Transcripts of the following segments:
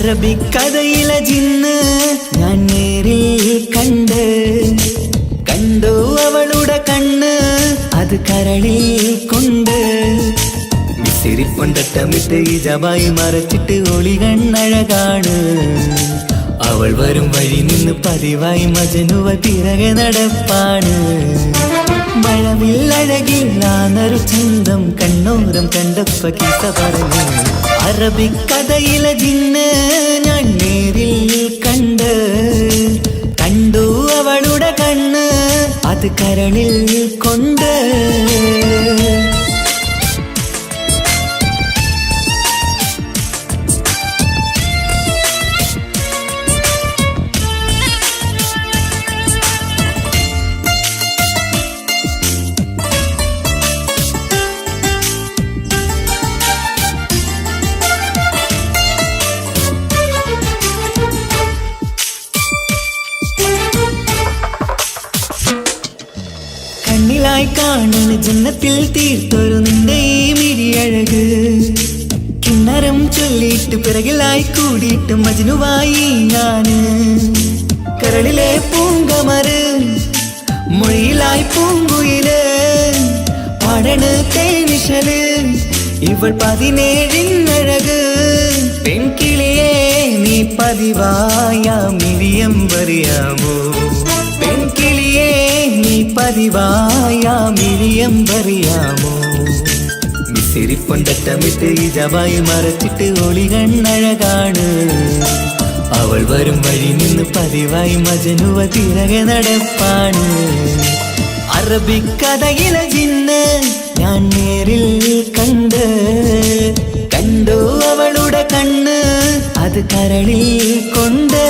അറബിക്കഥയിലെ ജിന്ന് ഞാൻ നേരിൽ കണ്ടു അവളുടെ കണ്ണ് അത് കരളിൽ കൊണ്ട് മിസിരിപ്പൊണ്ടട്ടമിട്ട് ഇജബായി മറച്ചിട്ട് ഒളി കണ്ണഴകാണ് അവൾ വരും വഴി നിന്ന് പതിവായി മജനുവ പിറകെ നടപ്പാണ് മഴവില്ലഴകില്ലാന്നൊരു ചന്തം കണ്ണോരം കണ്ടപ്പ കീസ പറഞ്ഞു അറബിക്കഥയിലെ ജിന്ന് ഞാൻ നേരിൽ കണ്ടു അവളുടെ കണ്ണ് അത് കരളിൽ കൊണ്ട് കണ്ണിലായി കാണുന്ന ജന്നത്തിൽ തീർത്തൊരു നിന്റെ ഈ മിഴിയഴക് കിണ്ണരം ചൊല്ലിയിട്ട് പിറകിലായി കൂടിയിട്ട് മജ്നുവായി ഞാന് കരളിലെ പൂങ്കമറ് മൊഴിയിലായി പൂങ്കുയില് പാടണ് തേനിശല് ഇവൾ 17 പെൺകിളിയെ നീ പതിവായ മിഴിയം പറയാമോ പെൺകിളിയെ നീ പതിവായ മിഴിയം പറയാമോ മിസിരിപ്പൊണ്ടട്ടമിട്ട് ഇജബായി മറച്ചിട്ട് ഒളി കണ്ണഴകാണ് അവൾ വരും വഴി നിന്ന് പതിവായി മജനുവ പിറകെ നടപ്പാണ് അറബിക്കഥയിലെ ജിന്ന് ഞാൻ നേരിൽ കണ്ടു അവളുടെ കണ്ണ് അത് കരളിൽ കൊണ്ട്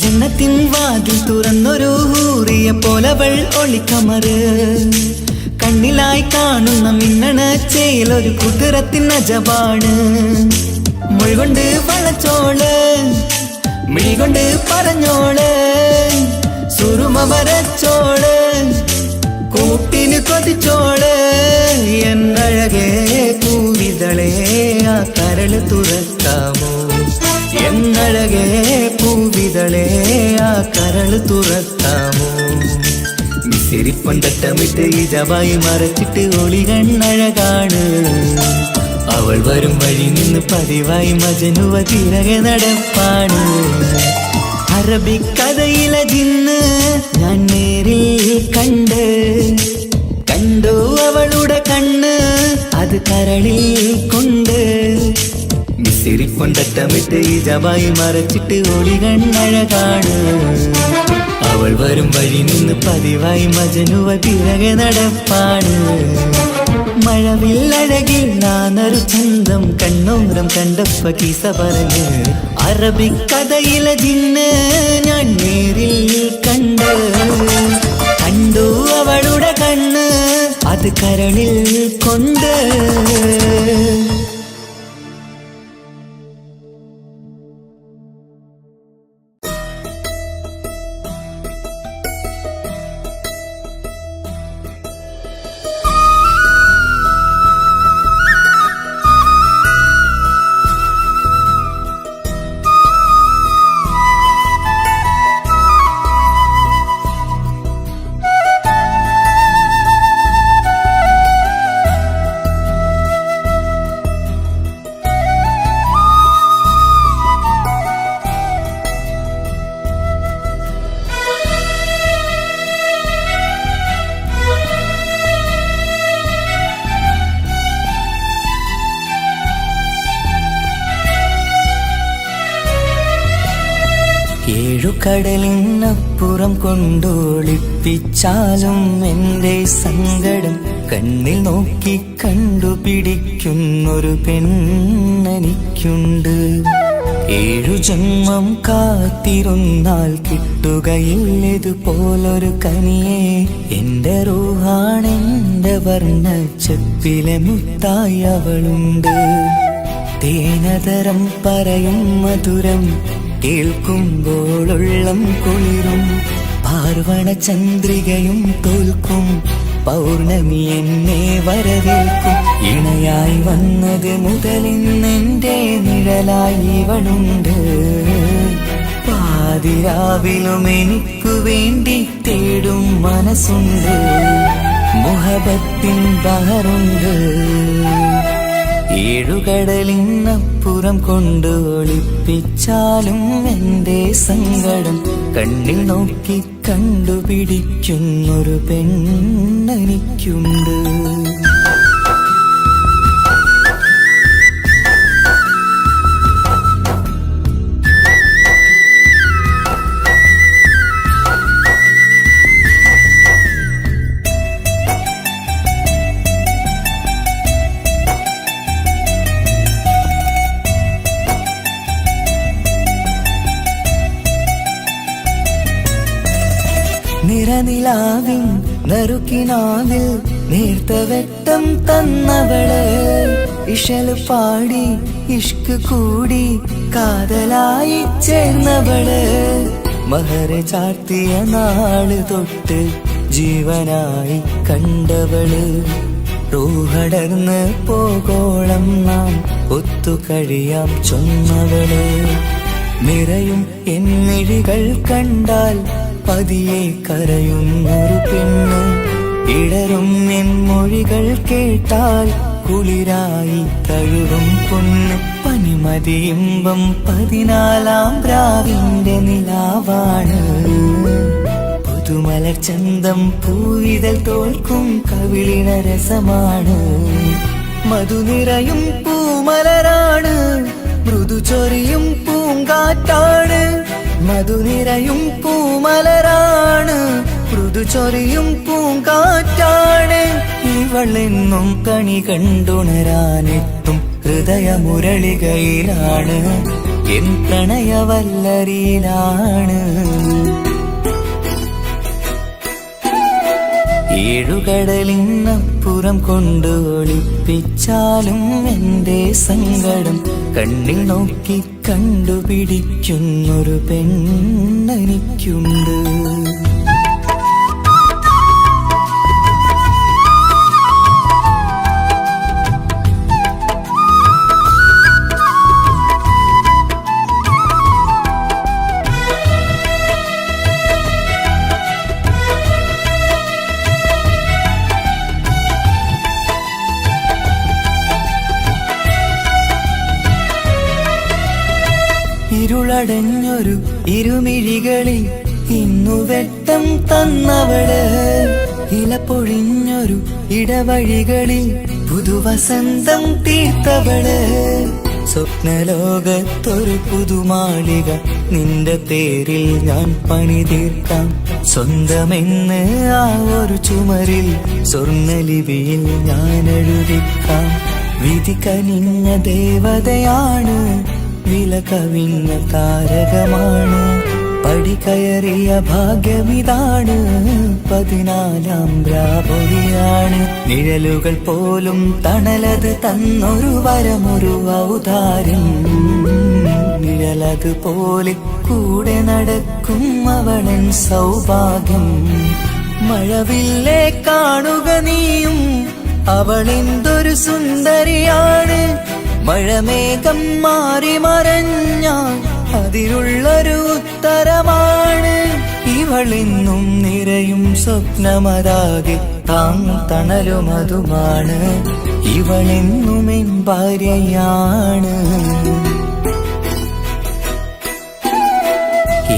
ജന്നത്തിൻ വാതിൽ തുറന്നൊരു ഹൂറിയ പോലവൾ ഒളിക്കമറ് കണ്ണിലായി കാണുന്ന മിന്നണ ചേലൊരു കുതിരത്തിൻ അജബാണ് മൊഴികൊണ്ട് വളച്ചോള് മിഴികൊണ്ട് പറഞ്ഞോള് സുറുമ വരച്ചോള് കൂട്ടിന് കൊതിച്ചോള് എന്നഴകേ പൂവിതളേ ആ കരള് തുറക്കാമോ എന്നഴകേ പൂവിതളേ ആ കരള് തുറക്കാമോ മിസിരിപ്പൊണ്ടട്ടമിട്ട് ഇജബായി മറച്ചിട്ട് ഒളി കണ്ണഴകാണ് അവൾ വരും വഴി നിന്ന് പതിവായി മജനുവ പിറകെ നടപ്പാണ് അറബിക്കഥയിലെ ജിന്ന് ഞാൻ നേരിൽ കണ്ടു അവളുടെ കണ്ണ് അത് കരളിൽ കൊണ്ട് മിസിരിപ്പൊണ്ടട്ടമിട്ട് ഇജബായി മറച്ചിട്ട് ഒളി കണ്ണഴകാണ് അവൾ വരും വഴി നിന്ന് പതിവായി മജനുവ പിറകെ നടപ്പാണ് മഴവില്ലഴകില്ലാന്നൊരു ചന്തം കണ്ണോരം കണ്ടപ്പ കീസ പറഞ്ഞ് അറബിക്കഥയിലെ ജിന്ന് ഞാൻ നേരിൽ കണ്ടു അവളുടെ കണ്ണ് അത് കരളിൽ കൊണ്ട് കടലിനപ്പുറം കൊണ്ടോളിപ്പിച്ചാലും എൻ്റെ സങ്കടം കണ്ണിൽ നോക്കി കണ്ടുപിടിക്കുന്നൊരു പെണ്ണെനിക്കുണ്ട്. ഏഴു ജന്മം കാത്തിരുന്നാൽ കിട്ടുകയില്ലതുപോലൊരു കനിയെ. എന്റെ റൂഹാണെന്റെ വർണ്ണച്ചെപ്പിലെ മുത്തായി അവളുണ്ട്. തേനതരം പറയും മധുരം കേൾക്കുമ്പോളുള്ളം കുളിരും. പാർവണ ചന്ദ്രികയും തോൽക്കും പൗർണമി എന്നെ വരവേൽക്കും. ഇണയായി വന്നത് മുതലിന്നെന്റെ നിഴലായി ഇവളുണ്ട്. പാതിരാവിലും എനിക്കു വേണ്ടി തേടും മനസ്സുണ്ട്. മുഹബത്തിൻ ബഹറുണ്ട്. ഏഴുകടലിനപ്പുറം കൊണ്ട് ഒളിപ്പിച്ചാലും എന്റെ സങ്കടം കണ്ണിൽ നോക്കി കണ്ടുപിടിക്കുന്നൊരു പെണ്ണെനിക്കുണ്ട്. നിറനിലാവിൻ നറുക്കിനാവിൽ നേർത്ത വെട്ടം തന്നവള്. ഇഷല് പാടി ഇഷ്ക് കൂടി കാതലായി ചേർന്നവള്. മഹർ ചാർത്തിയ നാള് തൊട്ട് ജീവനായി കണ്ടവള്. റൂഹടർന്ന് പോകോളം നാം ഒത്തു കഴിയാം ചൊന്നവള്. നിറയും എന്നിഴികൾ കണ്ടാൽ പതിയെ കരയുന്നൊരു പെണ്ണ്. ഇടറും എൻ മൊഴികൾ കേട്ടാൽ കുളിരായി തഴുകും പൊന്ന്. പനിമതിയിമ്പം 14-ാം രാവിന്റെ നിലാവാണ്. പുതുമലർ ചന്തം പൂവിതൽ തോൽക്കും കവിളിന രസമാണ്. മധുനിറയും പൂമലരാണ്. മൃദു ചൊരിയും പൂങ്കാറ്റാണ്. മധുനിറയും പൂമലരാണ്. മൃദു ചൊരിയും പൂങ്കാറ്റാണ്. ഇവളെന്നും കണി കണ്ടുണരാനെത്തും ഹൃദയമുരളികയിലാണ്. എൻ പ്രണയവല്ലരിയിലാണ്. ഏഴുകടലിനപ്പുറം കൊണ്ട് ഒളിപ്പിച്ചാലും എന്റെ സങ്കടം കണ്ണിൽ നോക്കി കണ്ടുപിടിക്കുന്നൊരു പെണ്ണെനിക്കുണ്ട്. ഇരുളടഞ്ഞൊരു ഇരുമിഴികളിൽ ഇന്നു വെട്ടം തന്നവള്. ഇല പൊഴിഞ്ഞൊരു ഇടവഴികളിൽ പുതുവസന്തം തീർത്തവള്. സ്വപ്നലോകത്തൊരു പുതുമാളിക നിന്റെ പേരിൽ ഞാൻ പണി തീർക്കാം. സ്വന്തമെന്ന് ആ ഒരു ചുമരിൽ സ്വർണ്ണലിപിയിൽ ഞാൻ എഴുതിക്കാം. വിധി കനിഞ്ഞ ദേവതയാണ്. വില കവിഞ്ഞ താരകമാണ്. പടി കയറിയ ഭാഗ്യമിതാണ്. 14-ാം രാപൊലിയാണ്. നിഴലുകൾ പോലും തണലത് തന്നൊരു വരമൊരു ഔദാര്യം. നിഴലത് പോലെ കൂടെ നടക്കും അവളൻ സൗഭാഗ്യം. മഴവില്ലേ കാണുക നീയും അവളെന്തൊരു സുന്ദരിയാണ്. മഴമേഘം മാറി മറഞ്ഞാൽ അതിലുള്ളൊരു ഉത്തരമാണ്. ഇവളെന്നും നിറയും സ്വപ്നമതാകെ തണലുമതുമാണ്. ഇവളെന്നും എൻ ഭാര്യയാണ്.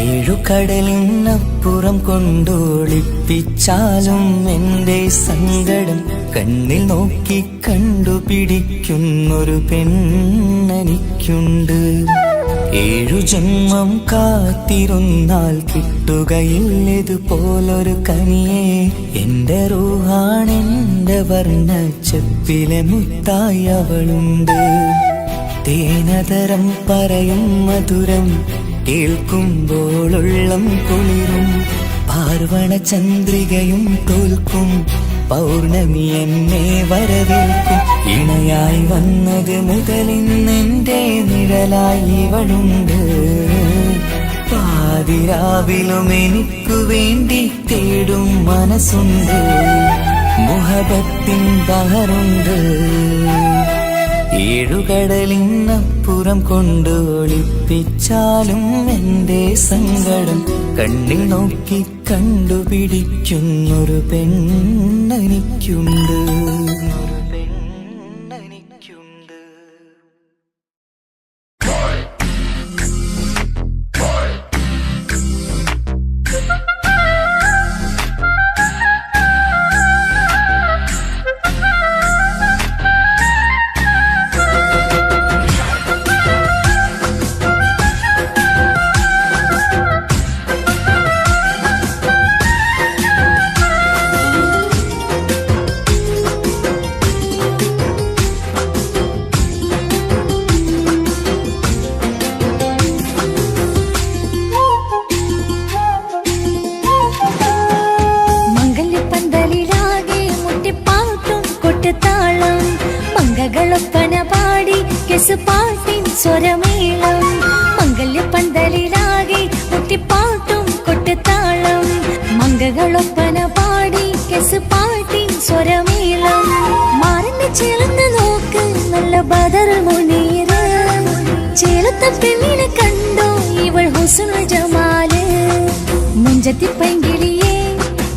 ഏഴുകടലിനപ്പുറം കൊണ്ടൊളിപ്പിച്ചാലും എന്റെ സങ്കടം കണ്ണിൽ നോക്കി കണ്ടുപിടിക്കുന്നൊരു പെണ്ണെനിക്കുണ്ട്. 7 ജന്മം കാത്തിരുന്നാൽ കിട്ടുകയില്ലതുപോലൊരു കനിയെ. എന്റെ റൂഹാണെന്റെ വർണ്ണച്ചെപ്പിലെ മുത്തായി അവളുണ്ട്. തേനതരം പറയും മധുരം കേൾക്കുമ്പോളുള്ളം കുളിരും. പാർവണ ചന്ദ്രികയും തോൽക്കും പൗർണമി എന്നെ വരവേൽക്കും. ഇണയായി വന്നത് മുതലിന്നെന്റെ നിഴലായി ഇവളുണ്ട്. പാതിരാവിലും എനിക്കു വേണ്ടി തേടും മനസ്സുണ്ട്. മുഹബത്തിൻ ബഹറുണ്ട്. ഏഴുകടലിനപ്പുറം കൊണ്ട് ഒളിപ്പിച്ചാലും എന്റെ സങ്കടം കണ്ണിൽ നോക്കി കണ്ടുപിടിക്കുന്നൊരു പെണ്ണെനിക്കുണ്ട്. മംഗളൊപ്പന പാടി കെസുപാട്ടിൻ സ്വരമേളം. മംഗല്യപ്പന്തലിലാകെ മുട്ടിപ്പാട്ടും കൊട്ടുതാളം. മംഗളൊപ്പന പാടി കെസുപാട്ടിൻ സ്വരമേളം. മാറിന്റെ ചേർന്ന് നോക്ക് നല്ല ബദർ മുനീറ്. ചേലത്തെ പെണ്ണിനെ കണ്ടോ ഇവൾ ഹുസ്നുൽ ജമാല്. മുഞ്ചത്തി പൈങ്കിളിയെ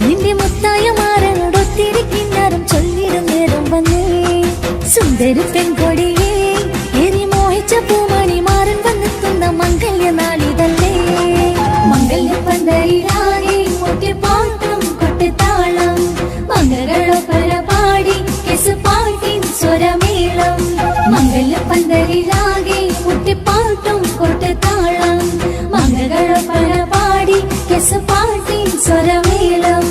നിന്റെ മുത്തായ മാറനോടൊത്തിരിക്കിന്നാരും ചൊല്ലിടും നേരം വന്നേ. സുന്ദരി പെൺകൊടിയെ എരി മോഹിച്ച പൂമണി മാറൻ വന്നെത്തുന്ന മംഗല്യ നാളിതല്ലേ. മംഗല്യപ്പന്തലിലാകെ മുട്ടിപ്പാട്ടും കൊട്ടുതാളം. മംഗളൊപ്പന പാടി കെസുപാട്ടിൻ സ്വരമേളം. മംഗല്യപ്പന്തലിലാകെ മുട്ടിപ്പാട്ടും കൊട്ടുതാളം. മംഗളൊപ്പന പാടി കെസുപാട്ടിൻ സ്വരമേളം.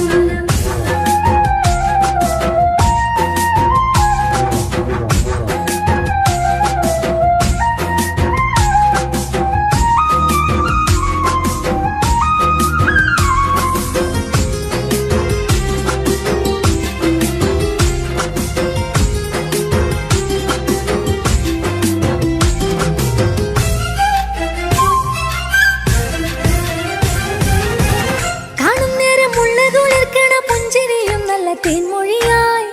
തേൻമൊഴിയായി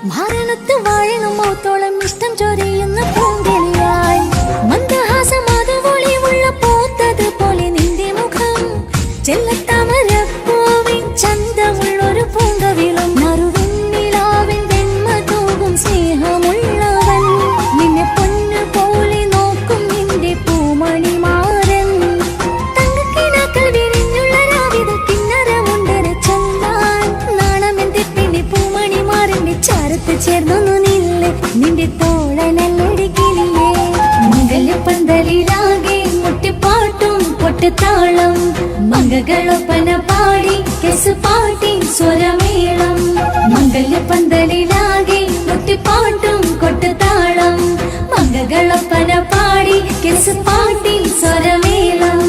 മരണത്ത് വാഴണമോത്തോളം ഇഷ്ടം ചൊരിയുന്ന പൂങ്കളിയായി. മന്ദഹാസമാതുവൊളിവുള്ള പോത്തത് പോലെ നിന്റെ മുഖം. ചെല്ലത്താമരപ്പൂവിൻ ചന്തമുള്ളൊരു പൂങ്കവിളും. മറുവെണ്ണിലാവിൻ വെണ്മ തൂകും സ്നേഹമുള്ളവൻ. നിന്നെ പൊന്നു പോലെ നോക്കും നിന്റെ പൂമണിമാരൻ. തങ്കക്കിനാക്കൾ വിരിഞ്ഞുള്ള രാവിത കിന്നരമുണ്ടര ചൊല്ലാൻ. നാണമെന്റെ ചാരത്ത് ചേർന്നൊന്നു നില്ല് നിന്റെ തോഴനല്ലടിക്കില്ലേ. മംഗല്യപ്പന്തലിലാകെ മുട്ടിപ്പാട്ടും കൊട്ടുതാളം. മംഗളൊപ്പന പാടി കെസുപാട്ടിൻ സ്വരമേളം. മംഗല്യപ്പന്തലിലാകെ മുട്ടിപ്പാട്ടും കൊട്ടുതാളം. മംഗളൊപ്പന പാടി കെസുപാട്ടിൻ സ്വരമേളം.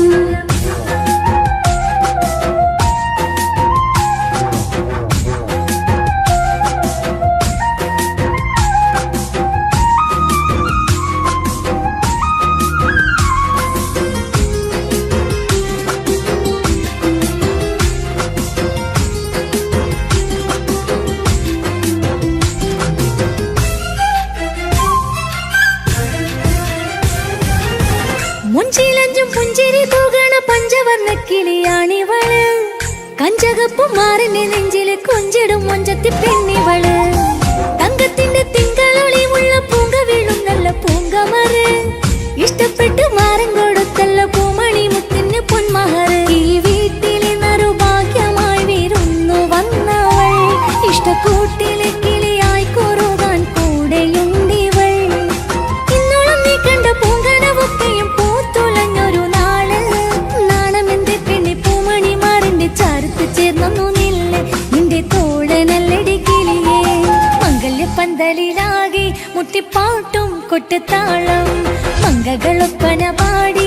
മുഞ്ചിലഞ്ചും പുഞ്ചിരി തൂകണ പഞ്ചവർണ്ണ കിളിയാണിവള്. കഞ്ചകപ്പും മാറിന്റെ നെഞ്ചില് കൊഞ്ചിടും മൊഞ്ചത്തി പെണ്ണിവള്. തങ്കത്തിന്റെ തിങ്കളൊളിവുള്ള പൂങ്ക വീഴും നല്ല പൂങ്കമറ്. ഇഷ്ടപ്പെട്ട് മാറൻ കൊടുത്തല്ല പൂമണി മുത്തിന് പൊന്മഹറ്. ഈ വീട്ടിലെ നറുഭാഗ്യമായി വീരുന്നു വന്നവൾ. ഇഷ്ടക്കൂട്ടിലെ കിളിയായി കുറുകാൻ കൂടെയുണ്ടിവൾ. ഇന്നോളം നീ കണ്ട പൂങ്കനവൊക്കെയും പൂത്തുലഞ്ഞൊരു നാള്. നാണമെന്റെ പെണ്ണി പൂമണി മാറിന്റെ ചാരത്ത് ചേർന്നു നില്ല് നിന്റെ തോഴനല്ലടി കിളിയേ. മംഗല്യപ്പന്തലിലാകെ മുട്ടിപ്പാട്ടും കൊട്ടുതാളം. മംഗളൊപ്പന പാടി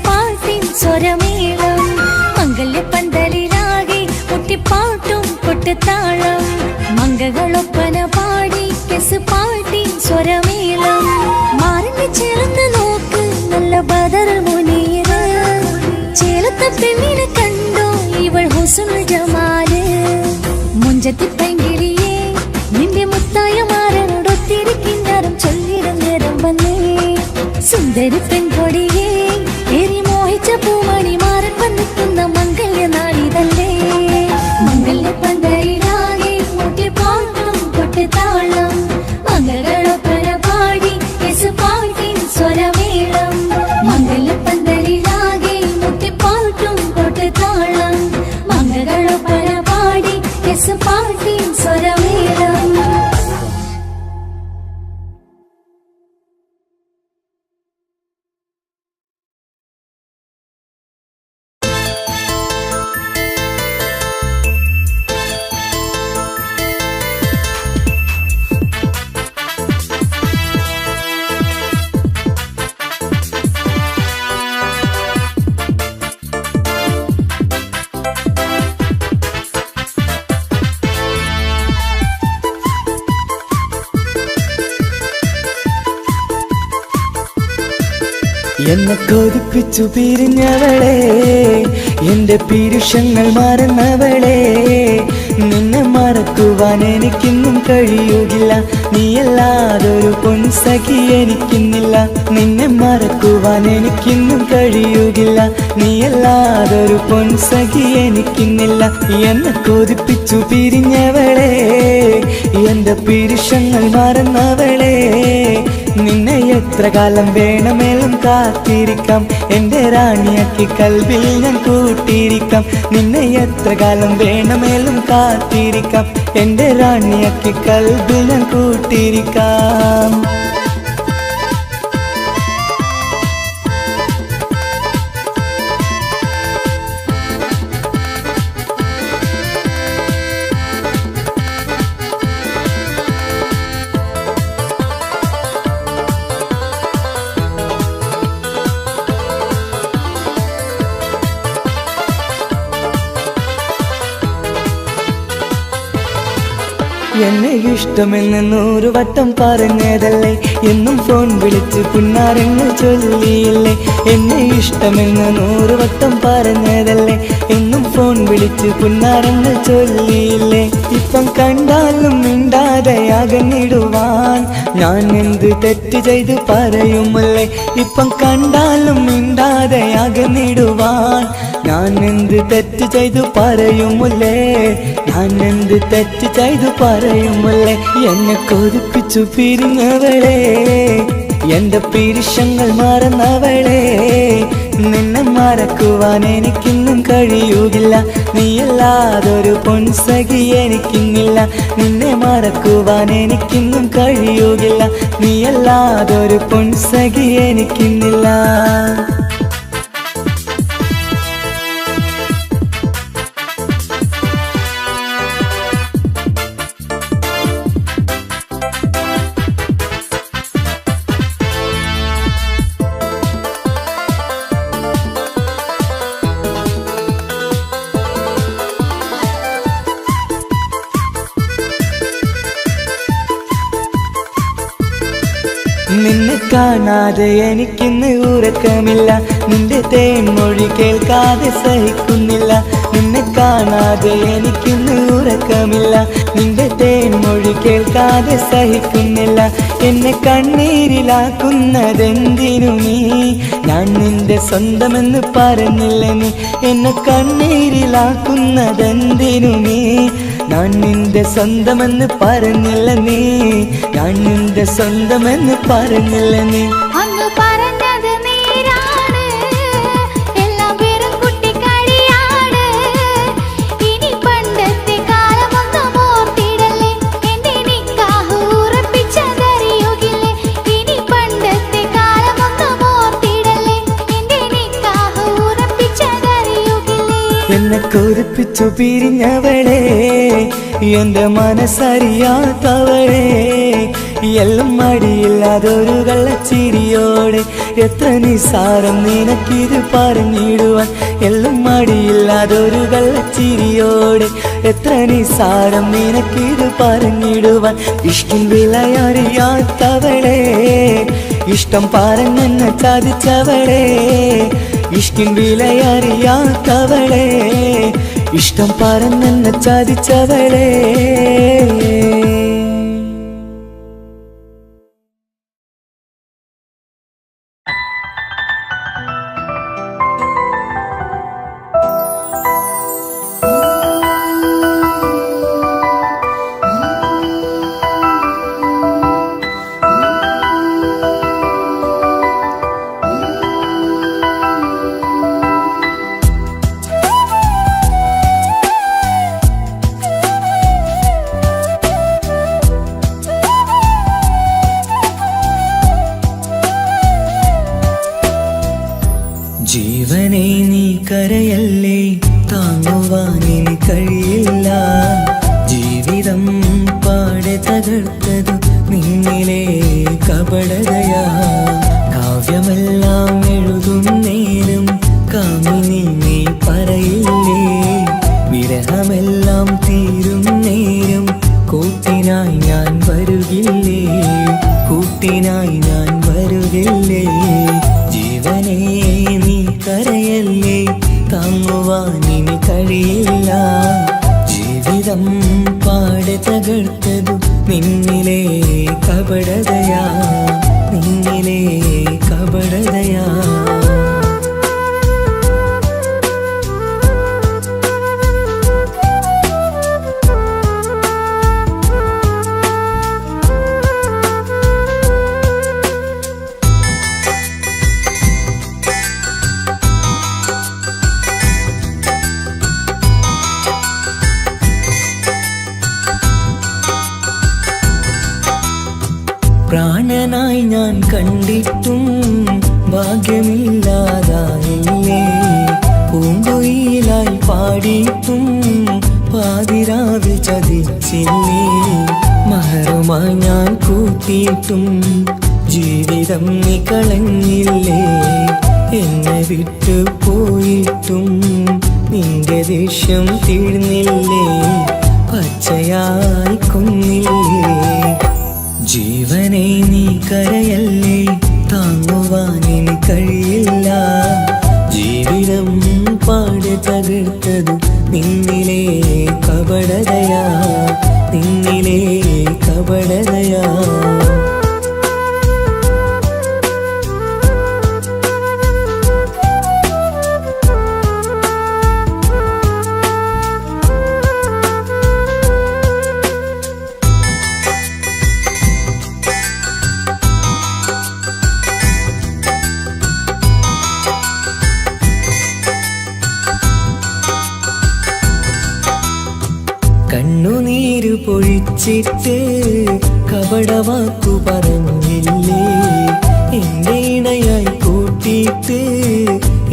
പാട്ടിൻ സ്വരമേളം മംഗല്യപ്പന്തലിലാകെ മുട്ടിപ്പാട്ടും കൊട്ടുതാളം മംഗളൊപ്പന പാടി പാട്ടിൻ സ്വരമേളം മാറിന് ചേർന്ന് നോക്ക് നല്ല ബദർ മുനീറ് ചേലത്തെ പെണ്ണിനെ കണ്ടോ ഇവൾ ഹുസ്നുൽ ജമാല് മുഞ്ചത്തി പൈങ്കിളിയെ നിന്റെ മുത്തായ മാറനോടൊത്തിരിക്കിന്നാരം ചൊല്ലിടും നേരം വന്നേ സുന്ദരി പെൺകൊടിയെ ഏറി മോഹിച്ച പൂമണി മാറൻ വന്നെത്തുന്ന മംഗല്യ നാളിതല്ലേ മംഗല്യ പന്തലിലാകെ മുട്ടിപ്പാട്ടും കൊട്ടുതാളം മംഗളൊപ്പന പാടി പാട്ടിൻ സ്വരമേളം മംഗല്യ പന്തലിലാകെ മുട്ടിപ്പാട്ടും കൊട്ടുതാളം മംഗളൊപ്പന പാടി പാട്ടിൻ സ്വരമേളം എന്നെ കൊതിപ്പിച്ചു പിരിഞ്ഞവളെ എന്റെ പീരുഷങ്ങൾ മറന്നവളെ നിന്നെ മറക്കുവാൻ എനിക്കിന്നും കഴിയുകില്ല നീയല്ലാതൊരു പൊൻസഖി എനിക്കിന്നില്ല നിന്നെ മറക്കുവാൻ എനിക്കിന്നും കഴിയുകില്ല നീയല്ലാതൊരു പൊൻസഖി എനിക്കിന്നില്ല എന്നെ കൊതിപ്പിച്ചു പിരിഞ്ഞവളെ എന്റെ പീരുഷങ്ങൾ മറന്നവളെ നിന്നെ എത്ര കാലം വേണമെങ്കിലും കാത്തിരിക്കാം എന്റെ റാണിയാക്കി കൽവിൽ ഞാൻ കൂട്ടിയിരിക്കാം നിന്നെ എത്ര കാലം വേണമെങ്കിലും കാത്തിരിക്കാം എന്റെ റാണിയാക്കി കൽവിൽ ഞാൻ കൂട്ടിയിരിക്കാം എന്നെ ഇഷ്ടമെന്ന് 100 വട്ടം പറഞ്ഞതല്ലേ എന്നും ഫോൺ വിളിച്ച് പുന്നാരങ്ങൾ ചൊല്ലിയില്ലേ എന്നെ ഇഷ്ടമെന്ന് 100 വട്ടം പറഞ്ഞതല്ലേ എന്നും ഫോൺ വിളിച്ച് പുന്നാരങ്ങൾ ചൊല്ലിയില്ലേ ഇപ്പം കണ്ടാലും മിണ്ടാതെ അകന്നിടുവാൻ ഞാൻ എന്ത് തെറ്റ് ചെയ്ത് പറയുമല്ലേ ഇപ്പം കണ്ടാലും മിണ്ടാതെ അകന്നിടുവാൻ ഞാൻ എന്ത് തെറ്റ് ചെയ്തു പറയുമല്ലേ ഞാൻ എന്ത് തെറ്റ് ചെയ്തു പറയുമല്ലേ എന്നെ കൊതിപ്പിച്ചു പിരിഞ്ഞവളെ എന്റെ പീരുഷങ്ങൾ മറന്നവളെ നിന്നെ മറക്കുവാൻ എനിക്കിന്നും കഴിയുകില്ല നീയല്ലാതൊരു പൊൻസഖി എനിക്കിന്നില്ല നിന്നെ മറക്കുവാൻ എനിക്കിന്നും കഴിയുകില്ല നീയല്ലാതൊരു പൊൻസഖി എനിക്കിന്നില്ല നിന്നെ കാണാതെ എനിക്കിന്ന് ഉറക്കമില്ല നിന്റെ തേൻമൊഴി കേൾക്കാതെ സഹിക്കുന്നില്ല നിന്നെ കാണാതെ എനിക്കിന്ന് ഉറക്കമില്ല നിന്റെ തേൻമൊഴി കേൾക്കാതെ സഹിക്കുന്നില്ല എന്നെ കണ്ണീരിലാക്കുന്നതെന്തിനു നീ ഞാൻ നിന്റെ സ്വന്തമെന്ന് പറഞ്ഞില്ല നീ എന്നെ കണ്ണീരിലാക്കുന്നതെന്തിനു നീ ഞാൻ നിന്റെ സ്വന്തമെന്ന് പറഞ്ഞില്ല നീ ഞാൻ നിന്റെ സ്വന്തമെന്ന് പറഞ്ഞില്ല നീ അങ്ങ് പറഞ്ഞത് നേരാണ് എല്ലാം വെറും കുട്ടിക്കളിയാണ് ഇനി പണ്ടത്തെ കാലമൊന്നും ഓർത്തിടല്ലേ എന്റെ നിക്കാഹ് ഉറപ്പിച്ചതറിയുകില്ലേ ഇനി പണ്ടത്തെ കാലമൊന്നും ഓർത്തിടല്ലേ എന്റെ നിക്കാഹ് ഉറപ്പിച്ചതറിയുകില്ലേ എന്നെ കൊതിപ്പിച്ചു പിരിഞ്ഞവളെ എന്റെ മനസ്സറിയാത്തവളെ എല്ലാം മടിയില്ലാതൊരു കള്ളച്ചിരിയോടെ എത്ര നിസാരം നിനക്കിത് പറഞ്ഞിടുവാൻ എല്ലാം മടിയില്ലാതൊരു കള്ളച്ചിരിയോടെ എത്ര നിസാരം നിനക്കിത് പറഞ്ഞിടുവാൻ ഇഷ്കിൻ വിലയറിയാത്തവളെ ഇഷ്ടം പറഞ്ഞെന്നെ ചതിച്ചവളെ ഇഷ്കിൻ വിലയറിയാത്തവളെ ഇഷ്ടം പറഞ്ഞെന്നെ ചതിച്ചവളെ ജീവനെ നീ കരയല്ലേ താങ്ങുവാനിനി കഴിയില്ല ജീവിതം പാടെ തകർത്തതു നിന്നിലെ കപടതയാ കാവ്യമെല്ലാം എഴുതും നേരം കാമിനി നീ പറയില്ലേ വിരഹമെല്ലാം തീരും നേരം കൂട്ടിനായി ഞാൻ വരുകില്ലേ കൂട്ടിനായി ഞാൻ വരുകില്ലേ ജീവനേ നീ കരയല്ലേ താങ്ങുവാനിനി കഴിയില്ല ജീവിതം പാടെ തകർത്തതു നിന്നിലെ കപടതയാ നിന്നിലെ കപടതയാ പ്രാണനായി ഞാൻ കണ്ടിട്ടും ഭാഗ്യമില്ലാതായില്ലേ പൂങ്കുയിലായി പാടിയിട്ടും പാതിരാവിൽ ചതിച്ചില്ലേ മഹറുമായി ഞാൻ കൂട്ടിയിട്ടും ജീവിതം നീ കളഞ്ഞില്ലേ എന്നെ വിട്ടു പോയിട്ടും നിന്റെ ദേഷ്യം തീർന്നില്ലേ പച്ചയായി കൊന്നില്ലേ ജീവനെ നീ കരയല്ലേ താങ്ങുവാനിനി കഴിയില്ല ജീവിതം പാടെ തകർത്തതു നിന്നിലെ കപടതയാ നിന്നിലെ കപടതയാ കണ്ണുനീര് പൊഴിച്ചിട്ട് കപടവാക്കു പറഞ്ഞില്ലേ എന്റെ ഇണയായി കൂട്ടിയിട്ട്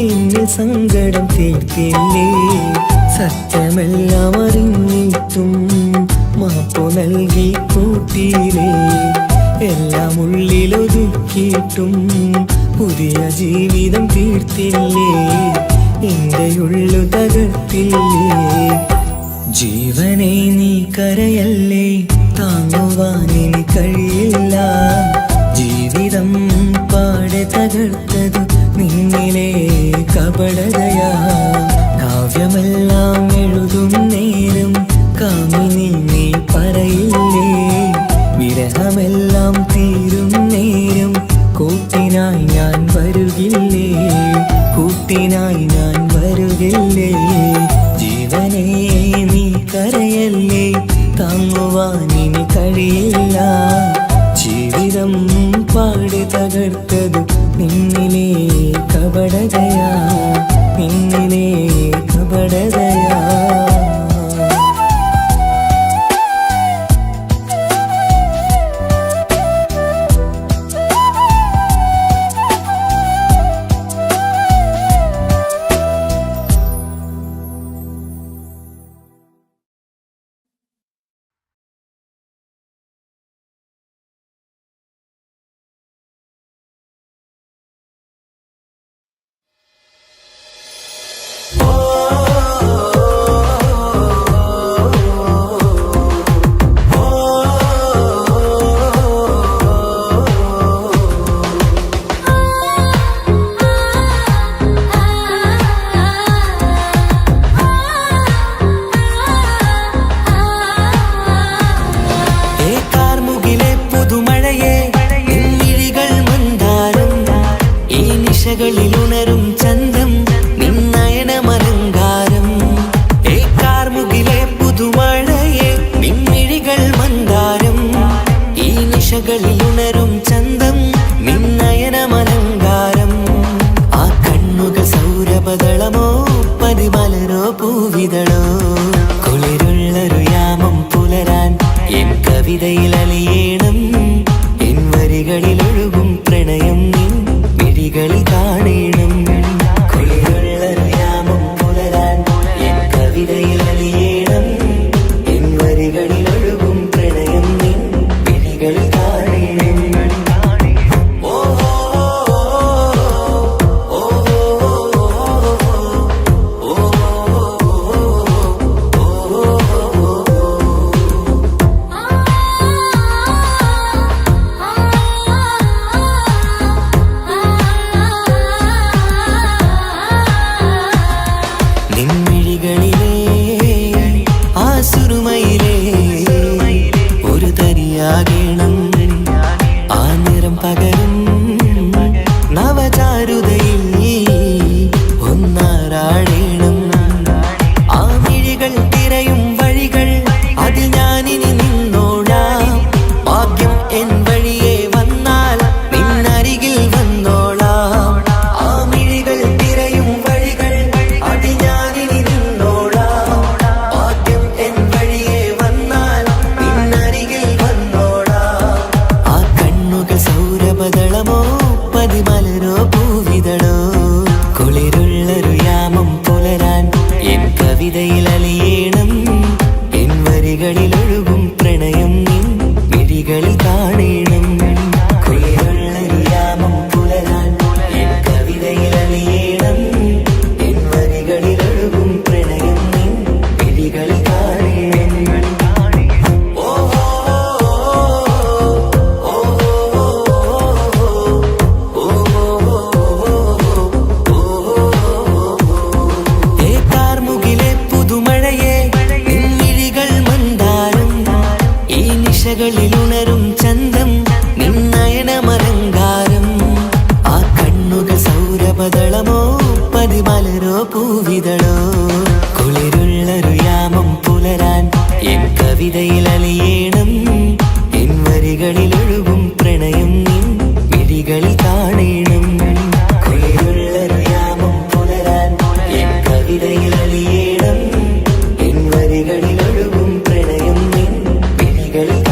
എന്നെ സങ്കടം തീർത്തില്ലേ സത്യമെല്ലാം അറിഞ്ഞിട്ടും മാപ്പു നൽകി കൂട്ടിയില്ലേ എല്ലാം ഉള്ളിലൊതുക്കിയിട്ടും പുതിയ ജീവിതം തീർത്തില്ലേ എന്റെ ഉള്ളു തകർത്തില്ലേ ജീവനെ നീ കരയല്ലേ താങ്ങുവാനിനി കഴിയില്ല ജീവിതം പാടെ തകർത്തതു നിന്നിലെ കപടതയാ കാവ്യമെല്ലാം എഴുതും നേരം കാമിനി നീ പറയില്ലേ വിരഹമെല്ലാം തീരും നേരം കൂട്ടിനായി ഞാൻ വരുകില്ലേ കൂട്ടിനായി ഞാൻ വരുകില്ലേ ജീവനേ നീ കരയല്ലേ താങ്ങുവാനിനി കഴിയില്ല ജീവിതം പാടെ തകർത്തതു നിന്നിലെ കപടതയാ നിന്നിലെ കപടതയാ നിശകളിൽ ഉണരും ചന്തം നിന്നയനമലങ്കാരം ആ കണ്ണുകൾ സൗരഭദളമോ പതിമലരോ പൂവിതളോ കുളിരുള്ളൊരു യാമം പുലരാൻ എൻ കവിതയിൽ അലിയേണം എൻ വരികളിൽ ഒഴുകും പ്രണയം നിൻ മിഴികളിൽ കാണണം കുളിരുള്ളൊരു യാമം പുലരാൻ എൻ കവിതയിൽ അലിയേണം എൻ വരികളിൽ ഒഴുകും പ്രണയം നിൻ മിഴികളിൽ കാണണം ഉണരും ചന്തം നിന്നയനമലങ്കാരം ആ കണ്ണുകൾ സൗരഭദളമോ പതിമലരോ പൂവിതളോ കുളിരുള്ളൊരു യാമം പുലരാൻ എൻ കവിതയിൽ അലിയേണം എൻ വരികളിൽ ഒഴുകും പ്രണയം നിൻ മിഴികളിൽ കാണണം കുളിരുള്ളൊരു യാമം പുലരാൻ എൻ കവിതയിൽ അലിയേണം എൻ വരികളിൽ ഒഴുകും പ്രണയം നിൻ മിഴികളിൽ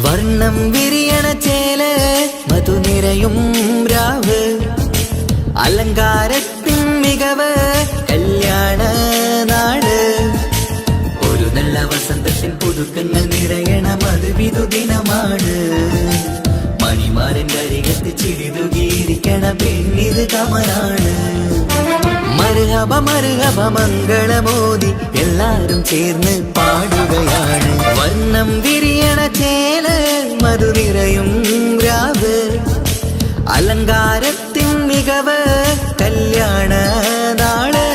വർണ്ണം വിരിയണ ചേല് മധുനിരയും രാവ് അലങ്കാരത്തിൻ മികവ് കല്യാണ നാട് ഒരു നല്ല വസന്തത്തിൻ പുതുക്കങ്ങൾ നിറയണ മധുവിധു ദിനമാണ് മണിമാരന്റെ അരികത്ത് ചിരിതുകീരിക്കണ പെണ്ണിത് കമലാണ് മർഹബ മർഹബ മംഗളമോദി എല്ലാരും ചേർന്ന് പാടുകയാണ് വർണ്ണം വിരിയണ ചേല് മധുനിരയും രാവ് അലങ്കാരത്തിൻ മികവ് കല്യാണ നാള്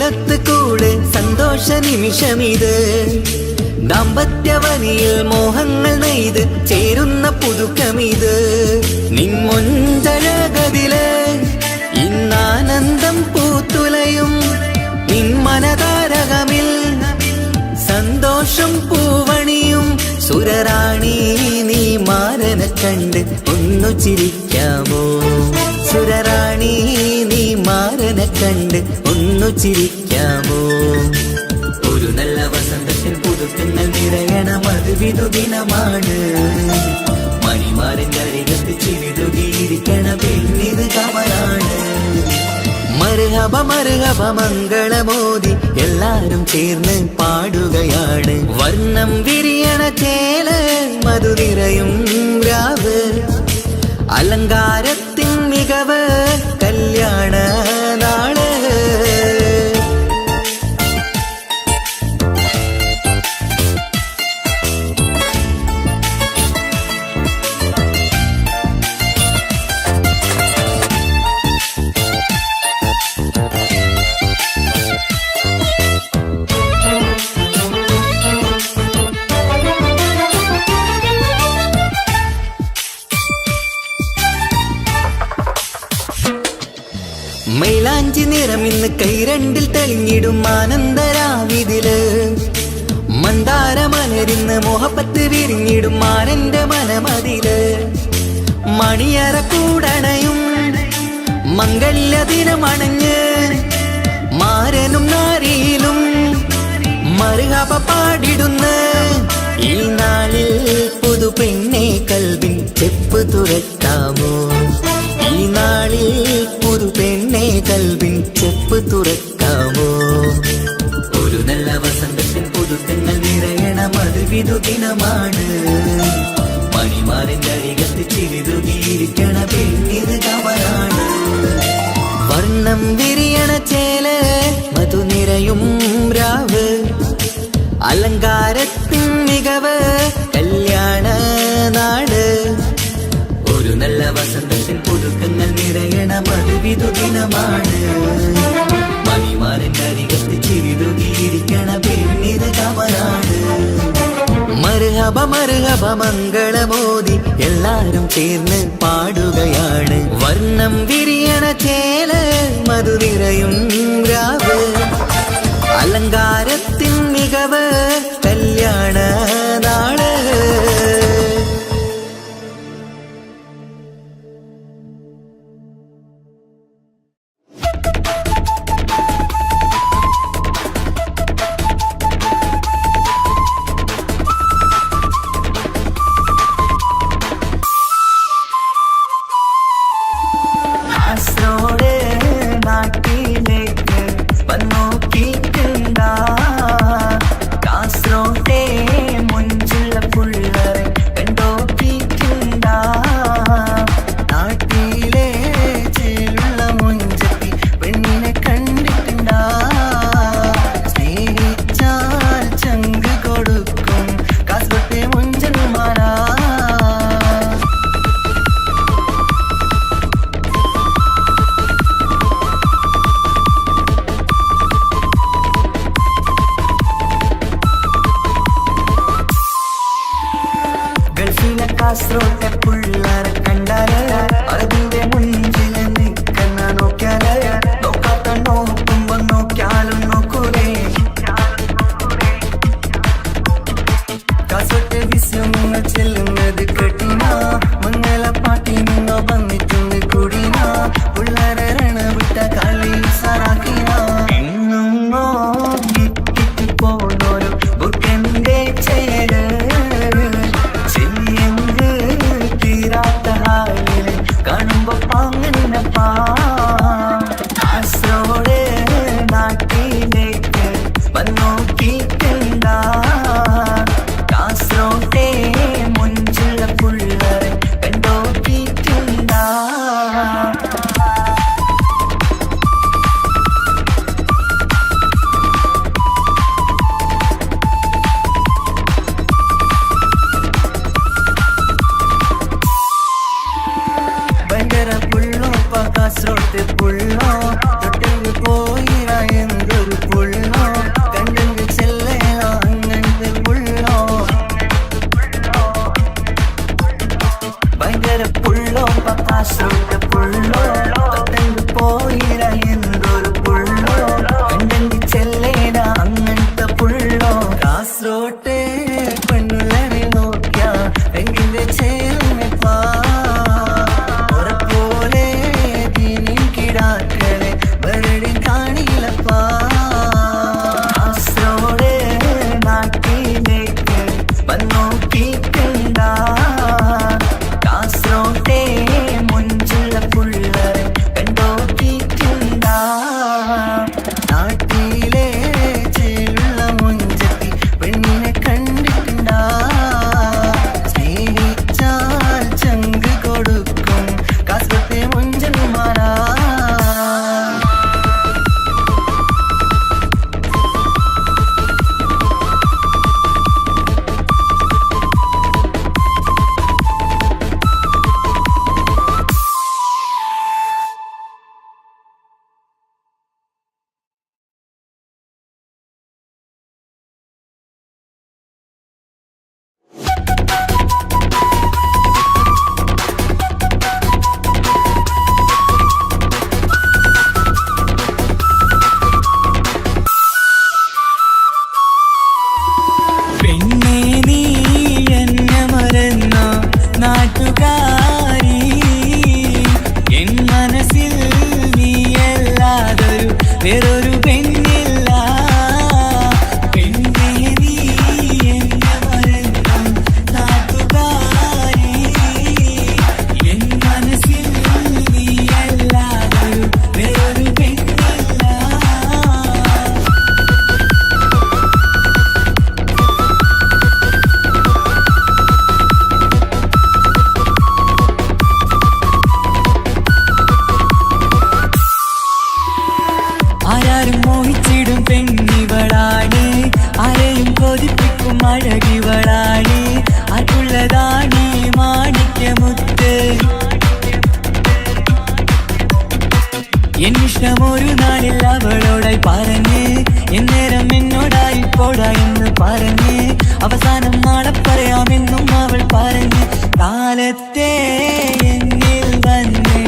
ഒത്തു കൂടെ സന്തോഷ നിമിഷമിത് ദാമ്പത്യവനിയിൽ മോഹങ്ങൾ നെയ്ത് ചേരുന്ന പുതുക്കമിത് നിൻമൊഞ്ചഴകതില് ഇന്നാനന്ദം പൂത്തുലയും നിൻ മനതാരകമിൽ സന്തോഷം പൂവണിയും സുരറാണി നീ മാരനെ കണ്ട് ഒന്നു ചിരിക്കാമോ സുരറാണി നീ മാരനെ കണ്ട് ഒന്നു ചിരിക്കാമോ ഒരു നല്ല വസന്തത്തിൽ പുതുക്കങ്ങൾ നിറയണം അത് വിധുദിനമാണ് മണിമാരൻ്റെ അരികത്ത് ചിരിതുകിയിരിക്കണ പെണ്ണിത് കമലാണ് മർഹബ മർഹബ മംഗളമോദി എല്ലാരും ചേർന്ന് പാടുകയാണ് വർണ്ണം വിരിയണ ചേല മധു നിറയും രാവ് അലങ്കാരത്തിൻ മികവ് കല്യാണ നാള് മൈലാഞ്ചി നിറം ഇന്ന് കൈരണ്ടിൽ തെളിഞ്ഞിടും ആനന്ദരാവിതില് മന്ദാര മലരിന്ന് മോഹപ്പത്ത് വിരിഞ്ഞിടും മാനന്റെ മനമതില് മണിയറ കൂടണയും മംഗല്യ ദിനമണഞ്ഞ് മാരനും നാരിയിലും മറുകപ പാടിടുന്ന ഈ നാളിൽ പുതു പെണ്ണെ കൽവിൻ ചെപ്പ് തുറക്കാമോ ഈ നാളിൽ പുതു പെണ്ണെ കൽവിൻ ചെപ്പ് തുറക്കാമോ ഒരു നല്ല വസന്തത്തിൽ പുതുക്കങ്ങൾ നിറയണം അത് വിധുദിനമാണ് മണിമാരൻ്റെ അരികത്ത് ചിരിതുകിയിരിക്കണ പെണ്ണിത് കമലാണ് വർണ്ണം വിരിയണ ചേല മധു നിറയും രാവ് അലങ്കാരത്തിൻ മികവ് കല്യാണ നാട് ഒരു നല്ല വസന്തത്തിൽ പുതുക്കങ്ങൾ നിറയണം അത് വിധുദിനമാണ് മണിമാരൻ്റെ അരികത്ത് ചിരിതുകിയിരിക്കണ പെണ്ണിത് കമലാണ് മർഹബ മർഹബ മംഗളമോദി എല്ലാരും ചേർന്ന് പാടുകയാണ് വർണ്ണം വിരിയണ ചേല മധു നിറയും രാവ് അലങ്കാരത്തിൻ മികവ് കല്യാണ നാള് നാട്ടിലേക്ക് വന്നോക്കിട്ടുണ്ടാ വേറൊരു പെണ്ണില്ല. പെണ്ണേ നീ എന്നെ മറന്നു നാട്ടുകാരി, എൻ മനസ്സിൽ നീയല്ലാതെ വേറൊരു പെണ്ണില്ല. ആരാരും മോഹിച്ചിടും പെണ്ണിവളാണ്, ആരെയും കൊതിപ്പിക്കും അഴകിവളാണ്, ആർക്കുള്ളതാണ് മാണിക്യമുത്ത്. എന്നിഷ്ടം ഒരു നാളിൽ അവളോടായി പറഞ്ഞ്, എന്നേരം എന്നോടായി പോടാ എന്ന് പറഞ്ഞ്, അവസാനം നാളെ പറയാമെന്നും അവൾ പറഞ്ഞ്, കാലത്തെ എന്നിൽ വന്ന്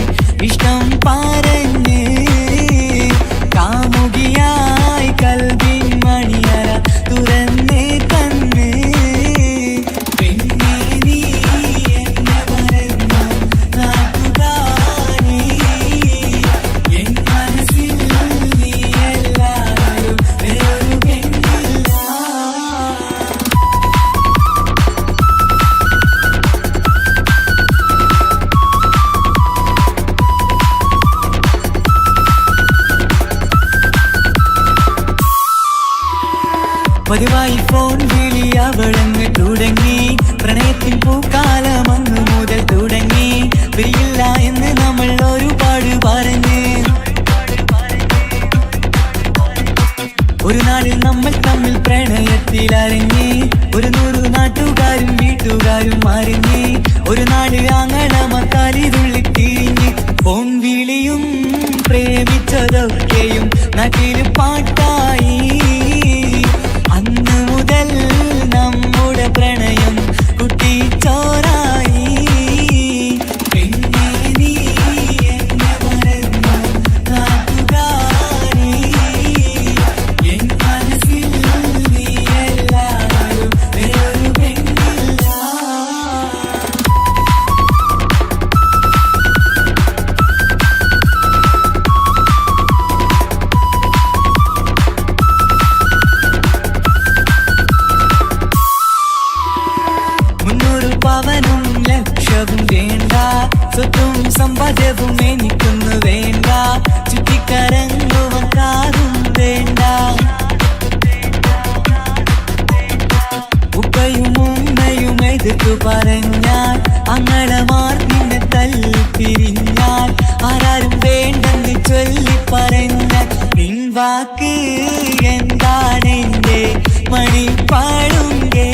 ഇഷ്ടം പറഞ്ഞ് കാമുകിയായി കൽവിൻ മണിയറ തുറന്ന് തന്ന്. പെണ്ണേ നീ എന്നെ മറന്നു നാട്ടുകാരി, എൻ മനസ്സിൽ നീയല്ലാതെ വേറൊരു പെണ്ണില്ല. പതിവായി ഫോൺ വിളി അവളങ്ങ് തുടങ്ങി, പ്രണയത്തിൻ പൂക്കാലം അന്ന് മുതൽ തുടങ്ങി. പിരിയില്ല എന്ന് നമ്മൾ ഒരുപാട് പറഞ്ഞ്, ഒരു നാളിൽ നമ്മൾ തമ്മിൽ പ്രണയത്തിലറിഞ്ഞ്, 100 നാട്ടുകാരും വീട്ടുകാരും അറിഞ്ഞ്, ഒരു നാട് ആങ്ങളമക്കാലിതുള്ളി തിരിഞ്ഞ്. ഫോൺ വിളിയും പ്രേമിച്ചതൊക്കെയും നാട്ടിൽ പാട്ടായി. അന്ന് മുതൽ നമ്മുടെ പ്രണയം കുട്ടിച്ചോറായി. പെണ്ണേ നീ എന്നെ മറന്നു നാട്ടുകാരി, എൻ മനസ്സിൽ നീയല്ലാതെ വേറൊരു പെണ്ണില്ല. പവനും ലക്ഷവും വേണ്ട, സ്വത്തും സമ്പാദ്യവും എനിക്കൊന്നു വേണ്ട, ചുറ്റിക്കറങ്ങുവാൻ കാറും വേണ്ട. ഉപ്പയും ഉമ്മയും എതിർത്തു പറഞ്ഞാൽ, അങ്ങളമാർ നിന്നെ തല്ലിപ്പിരിഞ്ഞാൽ, ആരാരും വേണ്ടെന്ന് ചൊല്ലി പറഞ്ഞാൽ, നിൻവാക്ക് എന്താണെന്റെ മണിപ്പാടുങ്കേ.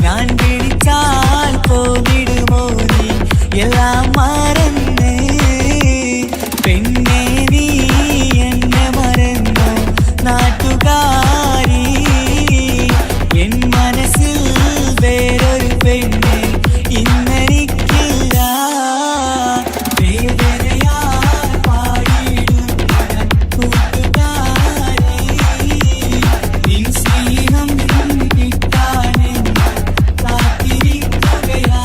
ഞാൻ വിളിച്ചാൽ പോകിടുമോ നീ എല്ലാം മറന്ന്. പെണ്ണേ നീ എന്നെ മറന്നു നാട്ടുകാരി, എൻ മനസ്സിൽ വേറൊരു പെണ്ണ് ഇന്നെനിക്കില്ല. വേദനയാൽ പാടിയിടുന്ന കൂട്ടുകാരി, നിൻ സ്നേഹം കിട്ടാനെന്ന് കാത്തിരിക്കുകയാ.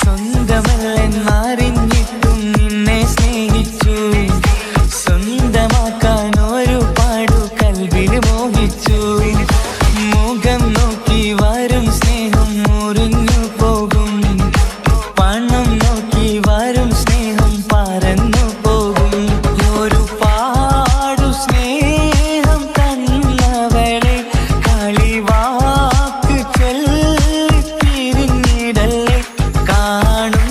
സ്വന്തമല്ലെന്നറിഞ്ഞിട്ടും നിന്നെ സ്നേഹിച്ചു, സ്വന്തമാക്കാൻ ഒരുപാടു കൽവിൽ മോഹിച്ചു. മുഖം നോക്കി വരും സ്നേഹം മുറിഞ്ഞു പോകും, പണം നോക്കി വരും സ്നേഹം പറന്നു പോകും. ഒരുപാടു സ്നേഹം തന്നവളെ കളിവാക്ക് ചൊല്ലി പിരിഞ്ഞിടല്ലേ. കാണും